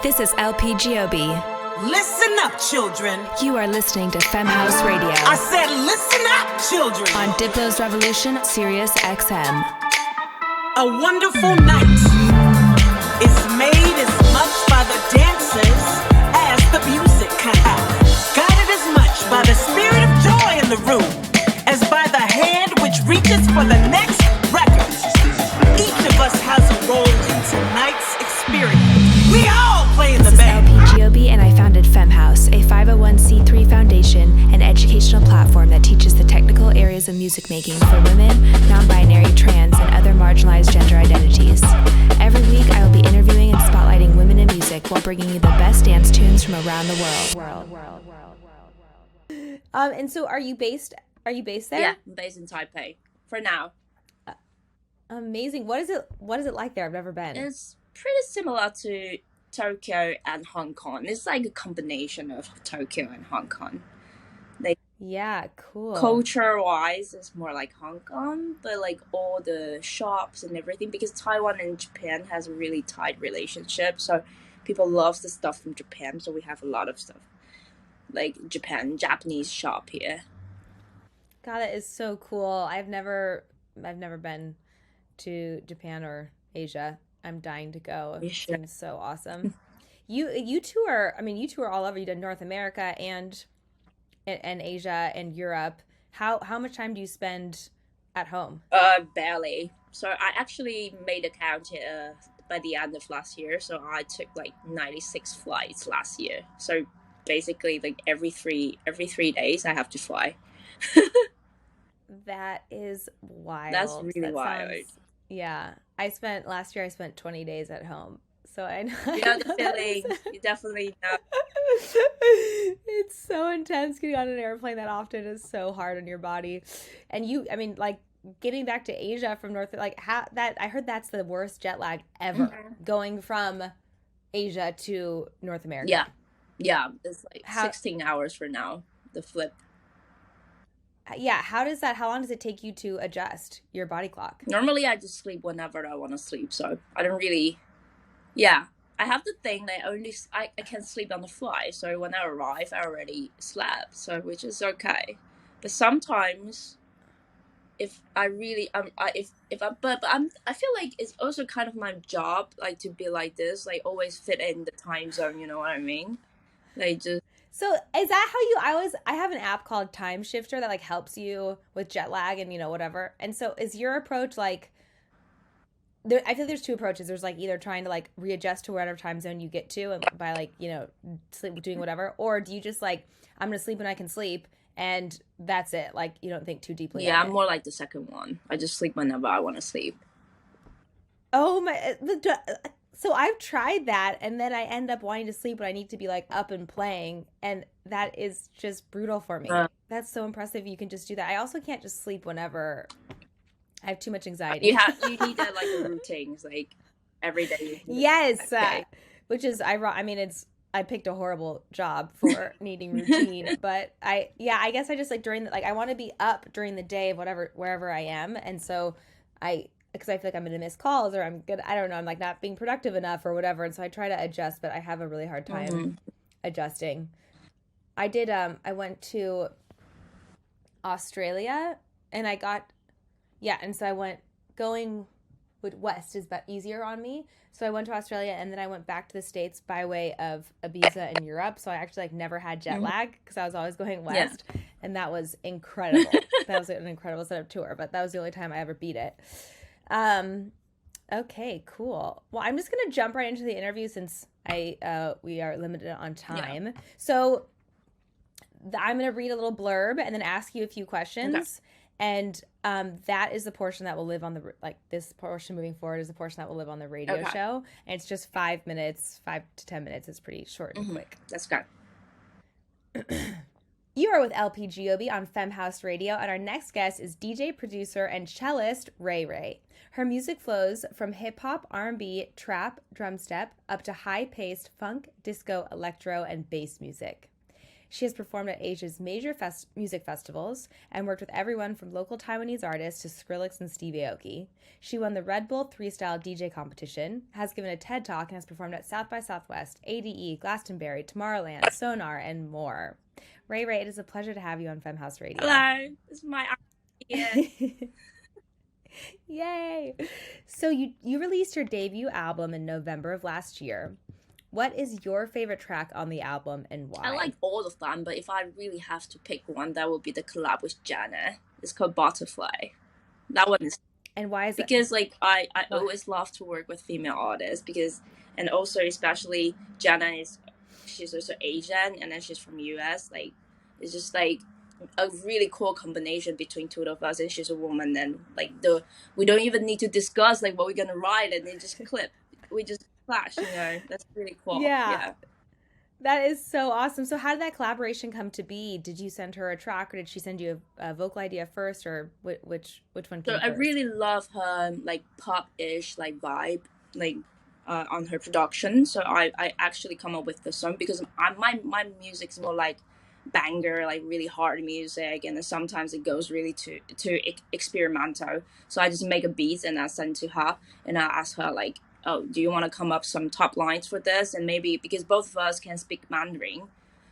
This is LP Giobbi. Listen up, children. You are listening to Femme House Radio. I said listen up, children. On Diplo's Revolution, Sirius XM. A wonderful night is made as much by the dancers as the music. Guided as much by the spirit of joy in the room as by the hand which reaches for the next record. Each of us has a role in tonight's experience. We all play in the band. This is LP Giobbi, and I founded Femme House, a 501c3 foundation and educational platform that teaches the technical areas of music making for women, non-binary, trans, and other marginalized gender identities. Every week, I will be interviewing and spotlighting women in music while bringing you the best dance tunes from around the world. And so are you based there? Yeah, I'm based in Taipei for now. Amazing. What is it like there? I've never been. It's pretty similar to Tokyo and Hong Kong. It's like a combination of Tokyo and Hong Kong. Like, yeah, cool. culture-wise, it's more like Hong Kong, but like all the shops and everything, because Taiwan and Japan has a really tight relationship, so people love the stuff from Japan, so we have a lot of stuff like Japanese shop here. God, that is so cool. I've never been to Japan or Asia. I'm dying to go. It seems so awesome. You tour all over. You did North America and Asia and Europe. How much time do you spend at home? Barely. So I actually made a count by the end of last year. So I took like 96 flights last year. So basically like every three days I have to fly. That is wild. That's really wild. Yeah. Last year I spent 20 days at home. So I know. You know the feeling. You definitely know. It's so intense getting on an airplane that often is so hard on your body. And getting back to Asia from I heard that's the worst jet lag ever, going from Asia to North America. Yeah. It's like 16 hours for now, the flip. Yeah, how long does it take you to adjust your body clock? Normally I just sleep whenever I want to sleep, so I don't really, I have the thing that I can sleep on the fly, so when I arrive I already slept, so which is okay. But sometimes if I really I feel like it's also kind of my job, like to be like this, like always fit in the time zone, you know what I mean? Like just. So is that how I have an app called Time Shifter that like helps you with jet lag and whatever. And so is your approach like I feel there's two approaches. There's like either trying to like readjust to whatever time zone you get to and by like, sleep doing whatever, or do you just like I'm going to sleep when I can sleep and that's it? Like you don't think too deeply. Yeah, I'm more like the second one. I just sleep whenever I want to sleep. Oh my So I've tried that, and then I end up wanting to sleep when I need to be like up and playing, and that is just brutal for me. That's so impressive. You can just do that. I also can't just sleep whenever. I have too much anxiety. You need a routine, like every day. Yes, which is I picked a horrible job for needing routine, but I guess I just like during I want to be up during the day of wherever I am, and so because I feel like I'm going to miss calls or I'm like not being productive enough or whatever. And so I try to adjust, but I have a really hard time adjusting. I did, I went to Australia and and so going with west is easier on me. So I went to Australia and then I went back to the States by way of Ibiza in Europe. So I actually never had jet lag because I was always going west. Yeah. And that was incredible. That was an incredible setup tour, but that was the only time I ever beat it. Okay, cool. Well, I'm just going to jump right into the interview since we are limited on time. Yeah. So I'm going to read a little blurb and then ask you a few questions. Okay. And that is the portion that will live on this portion moving forward is the portion that will live on the radio show. And it's just 5 to 10 minutes. It's pretty short and quick. That's good. You are with LP Giobbi on Femme House Radio, and our next guest is DJ, producer, and cellist RayRay. Her music flows from hip-hop, R&B, trap, drumstep, up to high-paced funk, disco, electro, and bass music. She has performed at Asia's major music festivals and worked with everyone from local Taiwanese artists to Skrillex and Steve Aoki. She won the Red Bull 3-Style DJ competition, has given a TED Talk, and has performed at South by Southwest, ADE, Glastonbury, Tomorrowland, Sonar, and more. RayRay, it is a pleasure to have you on Femhouse Radio. Hello, it's my idea. Yay! So you released your debut album in November of last year. What is your favorite track on the album and why? I like all of them, but if I really have to pick one, that would be the collab with Jana. It's called Butterfly. That one is. And why is it? Because like I always love to work with female artists and also especially Jana she's also Asian and then she's from US. Like it's just like a really cool combination between two of us, and she's a woman, and like we don't even need to discuss like what we're gonna write, and then just clip. We just clash, That's really cool. Yeah. That is so awesome. So how did that collaboration come to be? Did you send her a track, or did she send you a vocal idea first, or which one came So first? I really love her like pop-ish like vibe like on her production. So I actually come up with the song because my music's more like banger, like really hard music, and then sometimes it goes really to experimental. So I just make a beat and I send to her, and I ask her like, oh, do you want to come up some top lines for this? And maybe because both of us can speak Mandarin,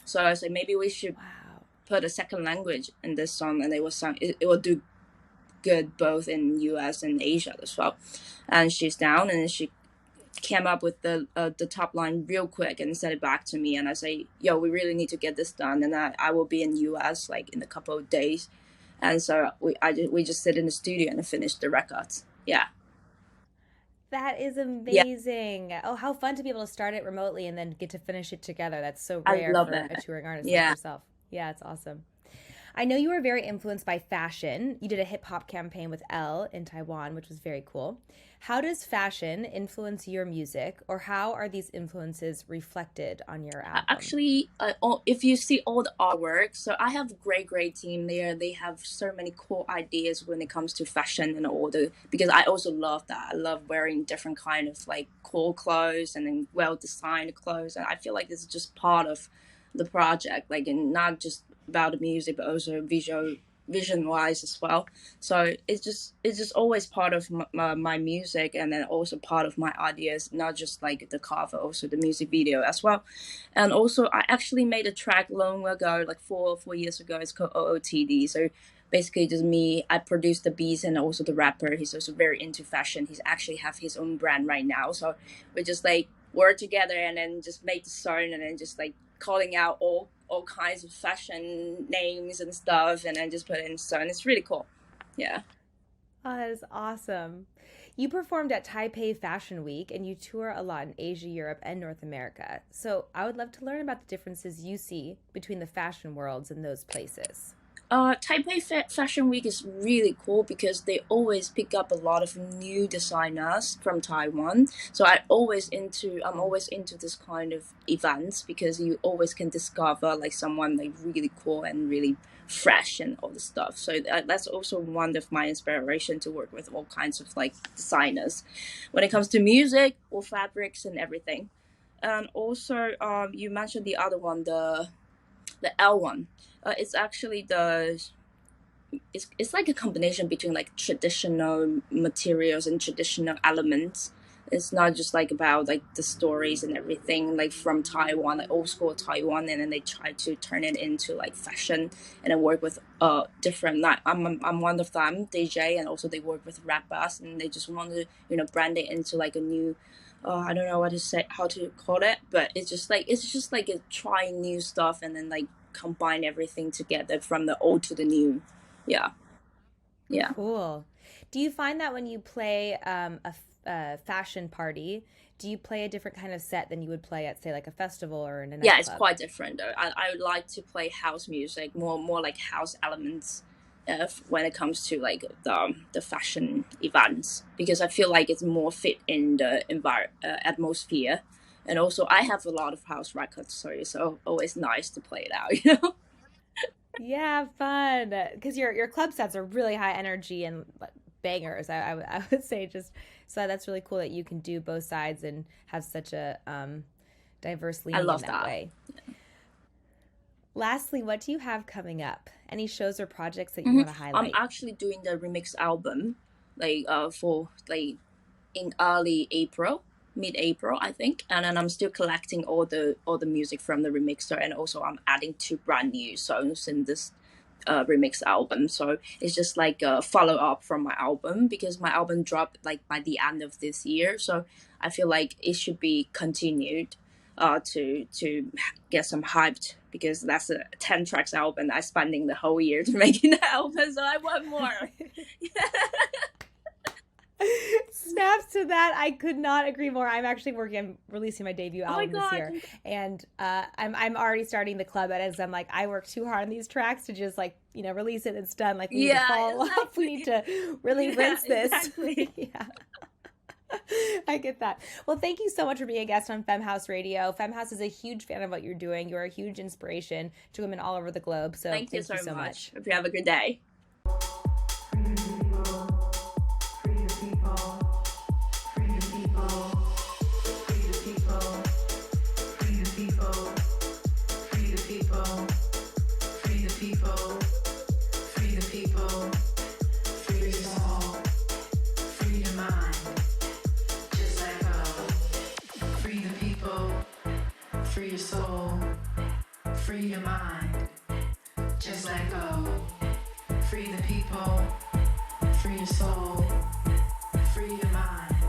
so I said maybe we should put a second language in this song, and it will do good both in US and Asia as well. And she's down, and she came up with the top line real quick and sent it back to me, and I say, yo, we really need to get this done, and I will be in US like in a couple of days. And so we just sit in the studio and finish the records. Yeah. That is amazing. Yeah. Oh, how fun to be able to start it remotely and then get to finish it together. That's so rare for a touring artist like yourself. Yeah, it's awesome. I know you were very influenced by fashion. You did a hip-hop campaign with Elle in Taiwan, which was very cool. How does fashion influence your music, or how are these influences reflected on your album? Actually, if you see all the artwork, so I have a great team there. They have so many cool ideas when it comes to fashion and all because I also love that. I love wearing different kind of like cool clothes and then well-designed clothes. And I feel like this is just part of the project, like, and not just about the music, but also vision wise as well. So it's just always part of my music, and then also part of my ideas, not just like the cover, also the music video as well. And also I actually made a track long ago, like four years ago. It's called OOTD. So basically just me, I produced the beats, and also the rapper, he's also very into fashion. He's actually have his own brand right now. So we just like work together and then just make the song, and then just like calling out all kinds of fashion names and stuff, and then just put it in song. It's really cool. Yeah. Oh, that is awesome. You performed at Taipei Fashion Week, and you tour a lot in Asia, Europe, and North America. So I would love to learn about the differences you see between the fashion worlds in those places. Taipei Fashion Week is really cool because they always pick up a lot of new designers from Taiwan. So I'm always into this kind of events because you always can discover like someone like really cool and really fresh and all the stuff. So that's also one of my inspiration to work with all kinds of like designers when it comes to music or fabrics and everything. And also, you mentioned the other one, the L one. It's actually it's like a combination between like traditional materials and traditional elements. It's not just like about like the stories and everything like from Taiwan, like old school Taiwan, and then they try to turn it into like fashion and then work with different. Like I'm one of them, DJ, and also they work with rappers, and they just want to brand it into like a new. I don't know how to call it, but it's just like a trying new stuff and then like combine everything together from the old to the new. Yeah. Cool. Do you find that when you play a fashion party, do you play a different kind of set than you would play at, say, like a festival or in a nightclub? Yeah, it's quite different though. I would like to play house music, more like house elements when it comes to like the fashion events, because I feel like it's more fit in the atmosphere. And also I have a lot of house records, so it's always nice to play it out, Yeah, fun. Because your club sets are really high energy and bangers. I would say, just so that's really cool that you can do both sides and have such a diverse leaning in that way. Yeah. lastly, what do you have coming up? Any shows or projects that you want to highlight? I'm actually doing the remix album, like for like in early April, mid-April, I think, and then I'm still collecting all the music from the remixer, and also I'm adding 2 brand new songs in this remix album. So it's just like a follow-up from my album, because my album dropped like by the end of this year, so I feel like it should be continued to get some hyped, because that's a 10 tracks album. I spending the whole year to making the album, so I want more. Snaps to that. I could not agree more. I'm actually releasing my debut album this year, and I'm already starting the club edits. I'm like, I work too hard on these tracks to just like, you know, release it. It's done. Like, we need to follow up. We need to really rinse this. Exactly. Yeah. I get that. Well, thank you so much for being a guest on Femme House Radio. Femme House is a huge fan of what you're doing. You're a huge inspiration to women all over the globe. So thank you so much. Hope you have a good day. Free your soul, free your mind, just let go. Free the people, free your soul, free your mind.